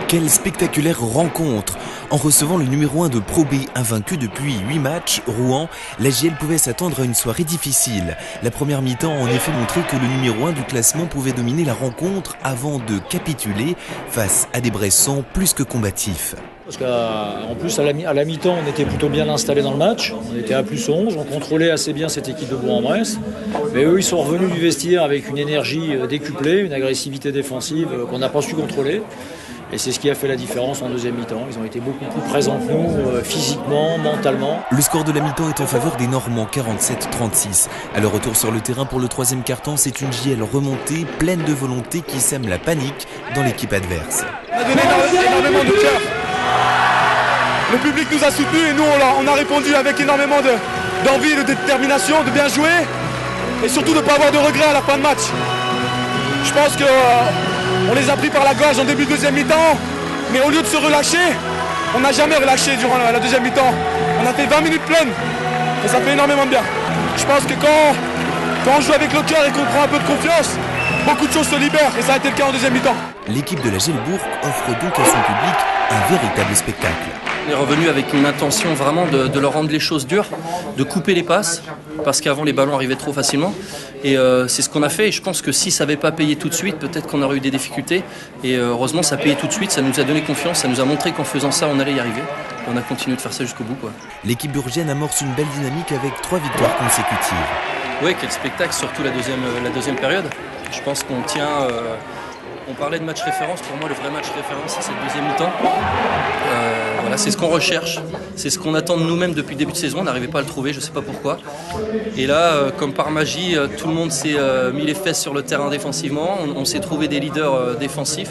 Quelle spectaculaire rencontre! En recevant le numéro 1 de Pro B invaincu depuis 8 matchs, Rouen, l'AJL pouvait s'attendre à une soirée difficile. La première mi-temps a en effet montré que le numéro 1 du classement pouvait dominer la rencontre avant de capituler face à des Bressans plus que combatifs. Parce qu'en plus, à la mi-temps, on était plutôt bien installés dans le match. On était à +11, on contrôlait assez bien cette équipe de Bourg-en-Bresse. Mais eux, ils sont revenus du vestiaire avec une énergie décuplée, une agressivité défensive qu'on n'a pas su contrôler. Et c'est ce qui a fait la différence en deuxième mi-temps. Ils ont été beaucoup plus présents que nous, physiquement, mentalement. Le score de la mi-temps est en faveur des Normands, 47-36. À leur retour sur le terrain pour le troisième quart-temps, c'est une JL remontée, pleine de volonté, qui sème la panique dans l'équipe adverse. On a donné énormément de cœur. Le public nous a soutenus et nous on a répondu avec énormément d'envie, de détermination, de bien jouer et surtout de ne pas avoir de regrets à la fin de match. Je pense qu'on les a pris par la gorge en début de deuxième mi-temps, mais au lieu de se relâcher, on n'a jamais relâché durant la deuxième mi-temps. On a fait 20 minutes pleines et ça fait énormément de bien. Je pense que quand on joue avec le cœur et qu'on prend un peu de confiance, beaucoup de choses se libèrent et ça a été le cas en deuxième mi-temps. L'équipe de la Gelbourg offre donc à son public un véritable spectacle. On est revenu avec une intention vraiment de leur rendre les choses dures, de couper les passes, parce qu'avant les ballons arrivaient trop facilement. Et c'est ce qu'on a fait. Et je pense que si ça n'avait pas payé tout de suite, peut-être qu'on aurait eu des difficultés. Et heureusement, ça a payé tout de suite. Ça nous a donné confiance. Ça nous a montré qu'en faisant ça, on allait y arriver. Et on a continué de faire ça jusqu'au bout, quoi. L'équipe burgienne amorce une belle dynamique avec 3 victoires consécutives. Oui, quel spectacle, surtout la deuxième période. Je pense qu'on tient... On parlait de match référence, pour moi le vrai match référence c'est cette deuxième mi-temps. Voilà, c'est ce qu'on recherche, c'est ce qu'on attend de nous-mêmes depuis le début de saison, on n'arrivait pas à le trouver, je ne sais pas pourquoi. Et là, comme par magie, tout le monde s'est mis les fesses sur le terrain défensivement, on s'est trouvé des leaders défensifs,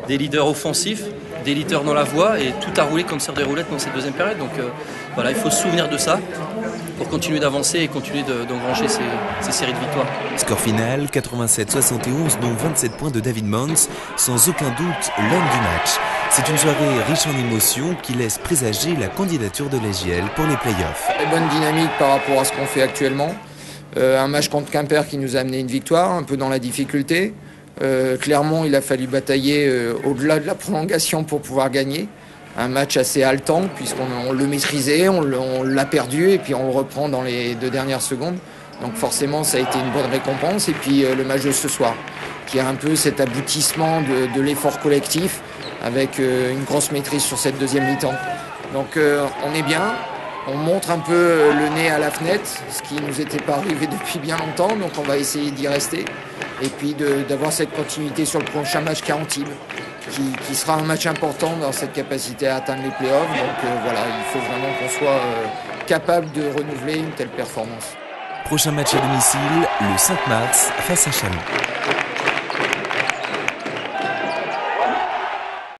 des leaders offensifs, des leaders dans la voie et tout a roulé comme sur des roulettes dans cette deuxième période. Donc voilà, il faut se souvenir de ça pour continuer d'avancer et continuer d'engranger ces séries de victoires. Score final, 87-71, dont 27 points de David Mons, sans aucun doute l'homme du match. C'est une soirée riche en émotions qui laisse présager la candidature de l'AJL pour les playoffs. Très bonne dynamique par rapport à ce qu'on fait actuellement. Un match contre Quimper qui nous a amené une victoire, un peu dans la difficulté. Clermont, il a fallu batailler au-delà de la prolongation pour pouvoir gagner. Un match assez haletant puisqu'on le maîtrisait, on l'a perdu et puis on le reprend dans les 2 dernières secondes. Donc forcément ça a été une bonne récompense. Et puis le match de ce soir qui a un peu cet aboutissement de l'effort collectif avec une grosse maîtrise sur cette deuxième mi-temps. Donc on est bien, on montre un peu le nez à la fenêtre, ce qui ne nous était pas arrivé depuis bien longtemps. Donc on va essayer d'y rester et puis d'avoir cette continuité sur le prochain match qui est Antibes. Qui sera un match important dans cette capacité à atteindre les playoffs. Donc voilà, il faut vraiment qu'on soit capable de renouveler une telle performance. Prochain match à domicile, le 5 mars, face à Chalon.